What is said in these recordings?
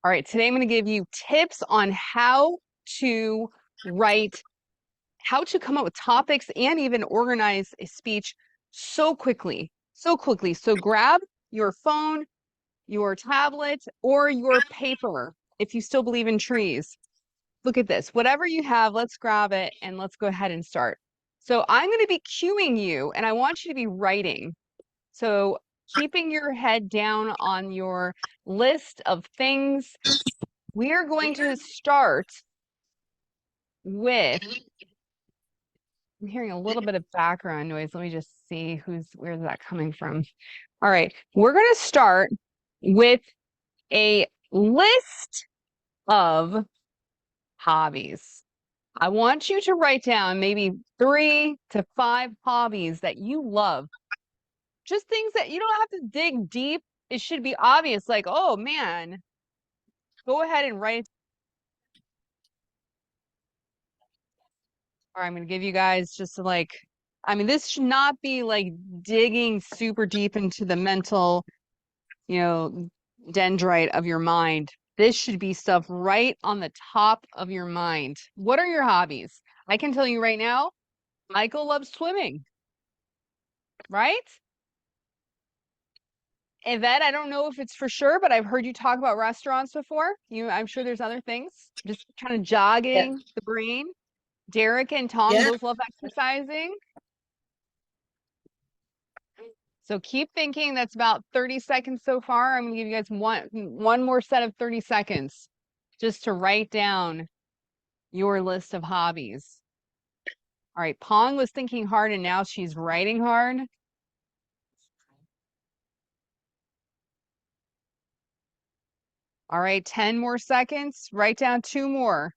All right, today I'm going to give you tips on how to write, how to come up with topics and even organize a speech so quickly, so quickly. So grab your phone, your tablet, or your paper if you still believe in trees. Look at this. Whatever you have, let's grab it and let's go ahead and start. So I'm going to be cueing you and I want you to be writing. So keeping your head down on your list of things. We are going to start with, I'm hearing a little bit of background noise. Let me just see where's that coming from. All right, we're going to start with a list of hobbies. I want you to write down maybe 3 to 5 hobbies that you love. Just things that you don't have to dig deep. It should be obvious, like, oh man, go ahead and write. All right, I'm going to give you guys just like, I mean, this should not be like digging super deep into the mental, dendrite of your mind. This should be stuff right on the top of your mind. What are your hobbies? I can tell you right now, Michael loves swimming, right? Yvette, I don't know if it's for sure, but I've heard you talk about restaurants before. I'm sure there's other things. Just kind of Yeah. jogging the brain. Derek and Tom Yeah. both love exercising. So keep thinking. That's about 30 seconds so far. I'm gonna give you guys one more set of 30 seconds just to write down your list of hobbies. All right, Pong was thinking hard and now she's writing hard. All right, 10 more seconds. Write down 2 more.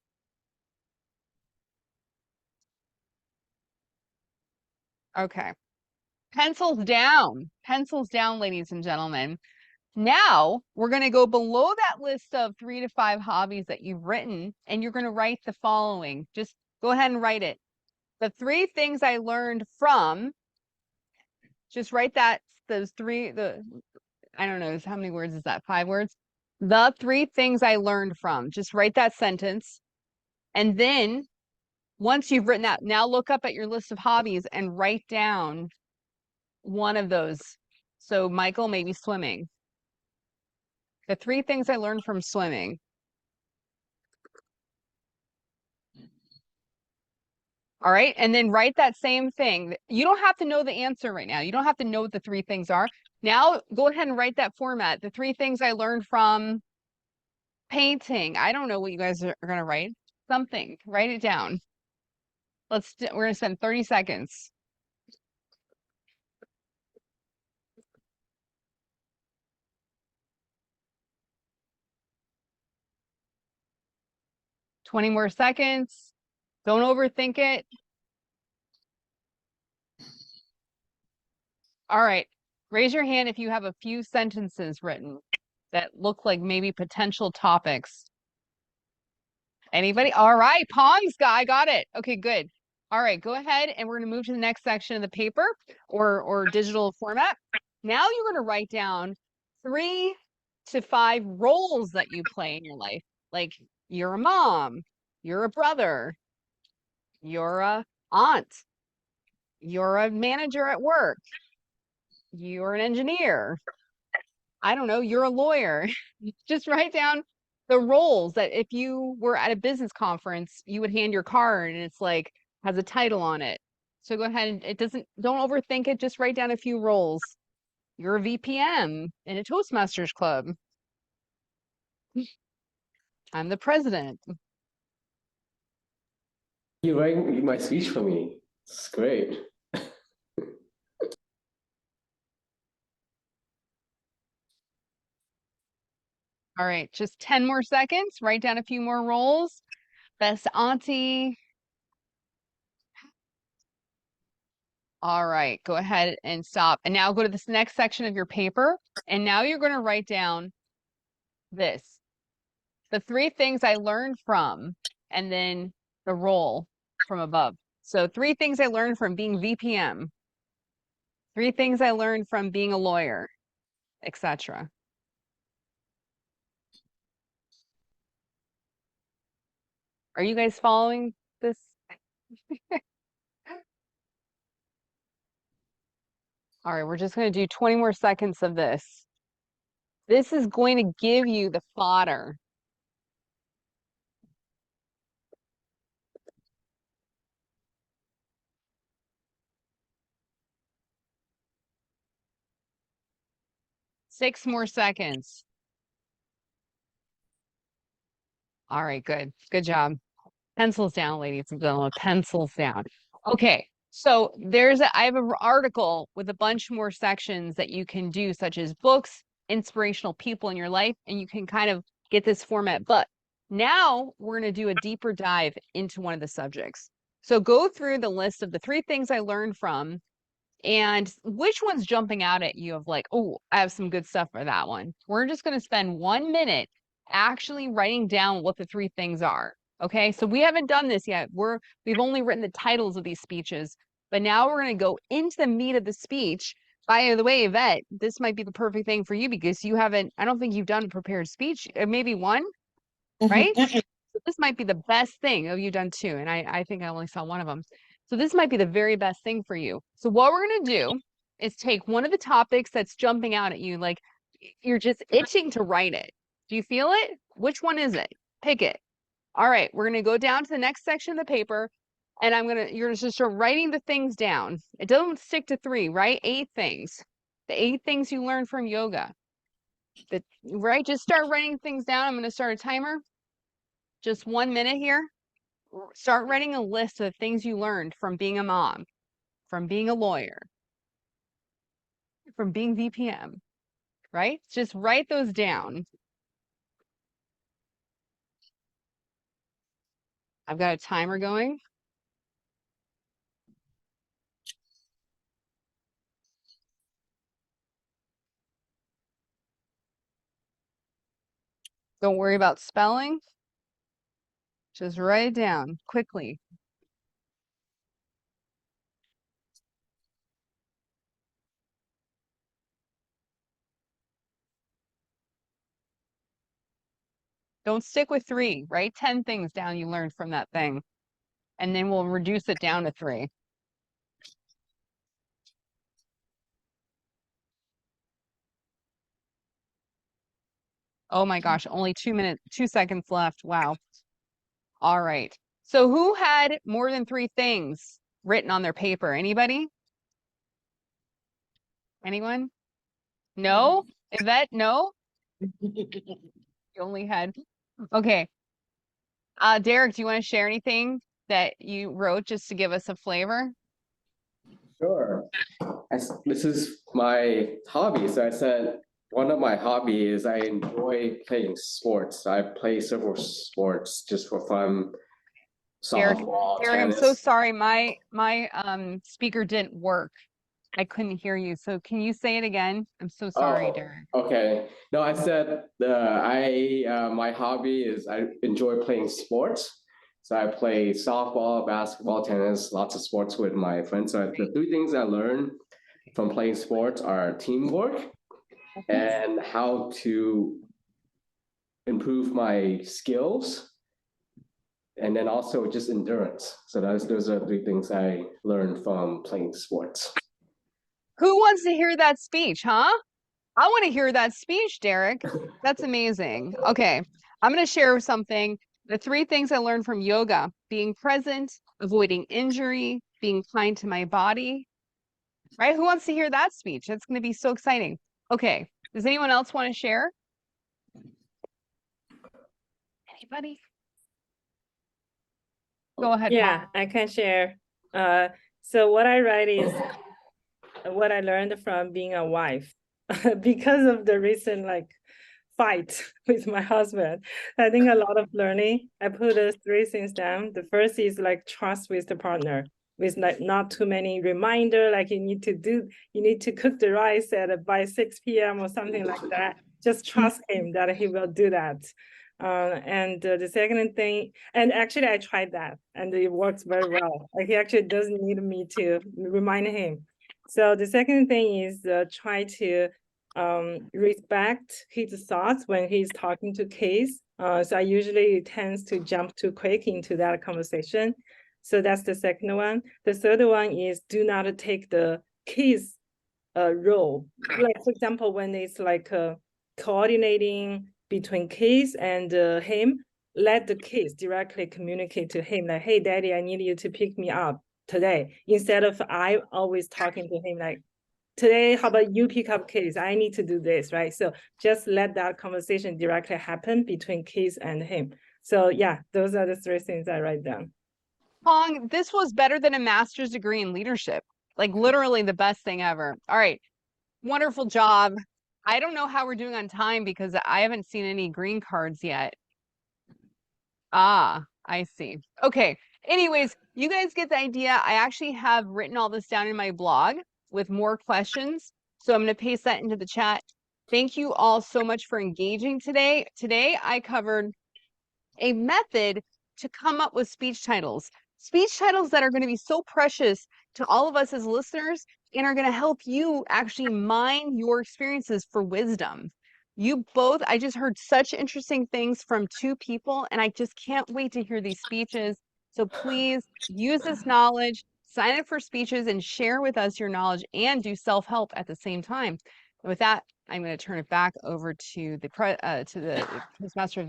Okay. Pencils down, ladies and gentlemen. Now we're going to go below that list of 3 to 5 hobbies that you've written, and you're going to write the following. Just go ahead and write it. The 3 things I learned from, just write that, those 3, I don't know, how many words is that? 5 words? The 3 things I learned from. Just write that sentence. And then once you've written that, now look up at your list of hobbies and write down one of those. So Michael, maybe swimming. The 3 things I learned from swimming. All right. And then write that same thing. You don't have to know the answer right now. You don't have to know what the 3 things are. Now go ahead and write that format. The 3 things I learned from painting. I don't know what you guys are going to write. Something. Write it down. We're going to spend 30 seconds. Twenty more seconds. Don't overthink it. All right. Raise your hand if you have a few sentences written that look like maybe potential topics. Anybody? All right. Pong's guy got it. Okay, good. All right, go ahead and we're going to move to the next section of the paper or digital format. Now you're going to write down 3 to 5 roles that you play in your life. Like you're a mom, you're a brother, you're a aunt, you're a manager at work, you're an engineer. I don't know, you're a lawyer. Just write down the roles that if you were at a business conference, you would hand your card and it's like has a title on it. So go ahead and don't overthink it. Just write down a few roles. You're a VPM in a Toastmasters club. I'm the president. You're writing my speech for me. It's great. All right, just 10 more seconds. Write down a few more roles. Best auntie. All right, go ahead and stop. And now go to this next section of your paper. And now you're going to write down this. The 3 things I learned from, and then the role from above. So 3 things I learned from being VPM, 3 things I learned from being a lawyer, etc. Are you guys following this? All right, we're just going to do 20 more seconds of this. This is going to give you the fodder. Six more seconds. All right, good. Good job. Pencils down, ladies and gentlemen, pencils down. Okay, so I have an article with a bunch more sections that you can do, such as books, inspirational people in your life, and you can kind of get this format. But now we're going to do a deeper dive into one of the subjects. So go through the list of the 3 things I learned from, and which one's jumping out at you of like, oh, I have some good stuff for that one. We're just going to spend 1 minute actually writing down what the 3 things are. Okay, so we haven't done this yet. We've only written the titles of these speeches, but now we're going to go into the meat of the speech. By the way, Yvette, this might be the perfect thing for you because you haven't, I don't think you've done a prepared speech, maybe one, right? So this might be the best thing. Oh, you've done 2, and I think I only saw one of them. So this might be the very best thing for you. So what we're going to do is take one of the topics that's jumping out at you, like you're just itching to write it. Do you feel it? Which one is it? Pick it. All right, we're going to go down to the next section of the paper, and you're going to just start writing the things down. It doesn't stick to 3, right? 8 things. The 8 things you learned from yoga. Right? Just start writing things down. I'm going to start a timer. Just 1 minute here. Start writing a list of things you learned from being a mom, from being a lawyer, from being VPM, right? Just write those down. I've got a timer going. Don't worry about spelling. Just write it down quickly. Don't stick with 3, write 10 things down you learned from that thing, and then we'll reduce it down to 3. Oh my gosh, only 2 seconds left. Wow. All right. So who had more than 3 things written on their paper? Anybody? Anyone? No? Yvette, no? You only had, okay. Derek, do you want to share anything that you wrote just to give us a flavor? Sure. This is my hobby. So I said one of my hobbies is I enjoy playing sports. I play several sports just for fun. Derek, Softball, Derek, I'm so tennis. sorry. My speaker didn't work. I couldn't hear you. So can you say it again? I'm so sorry, Oh, Derek. okay. No, I said my hobby is I enjoy playing sports. So I play softball, basketball, tennis, lots of sports with my friends. So the 3 things I learned from playing sports are teamwork and how to improve my skills, and then also just endurance. So those are 3 things I learned from playing sports. Who wants to hear that speech, huh? I want to hear that speech, Derek. That's amazing. Okay, I'm going to share something. The 3 things I learned from yoga: being present, avoiding injury, being kind to my body. Right? Who wants to hear that speech? That's going to be so exciting. Okay, does anyone else want to share? Anybody? Go ahead, Yeah, Paul. I can share. So what I write is what I learned from being a wife because of the recent fight with my husband. I think a lot of learning. I put 3 things down. The first is trust with the partner, with not too many reminder, like you need to cook the rice by 6 p.m. or something like that. Just trust him that he will do that. And the second thing, and actually I tried that and it works very well. Like he actually doesn't need me to remind him. So the second thing is try to respect his thoughts when he's talking to kids. So I usually tends to jump too quick into that conversation. So that's the second one. The third one is do not take the kids role. Like for example, when it's like coordinating between kids and him, let the kids directly communicate to him like, hey, daddy, I need you to pick me up today. Instead of I always talking to him like, today, how about you pick up kids? I need to do this, right? So just let that conversation directly happen between kids and him. So yeah, those are the three things I write down. Hong, this was better than a master's degree in leadership. Like literally the best thing ever. All right. Wonderful job. I don't know how we're doing on time because I haven't seen any green cards yet. Ah, I see. Okay. Anyways, you guys get the idea. I actually have written all this down in my blog with more questions. So I'm going to paste that into the chat. Thank you all so much for engaging today. Today, I covered a method to come up with speech titles that are going to be so precious to all of us as listeners and are going to help you actually mine your experiences for wisdom. You both, I just heard such interesting things from two people, and I just can't wait to hear these speeches. So please use this knowledge, sign up for speeches, and share with us your knowledge and do self-help at the same time. And with that, I'm going to turn it back over to the Toastmaster of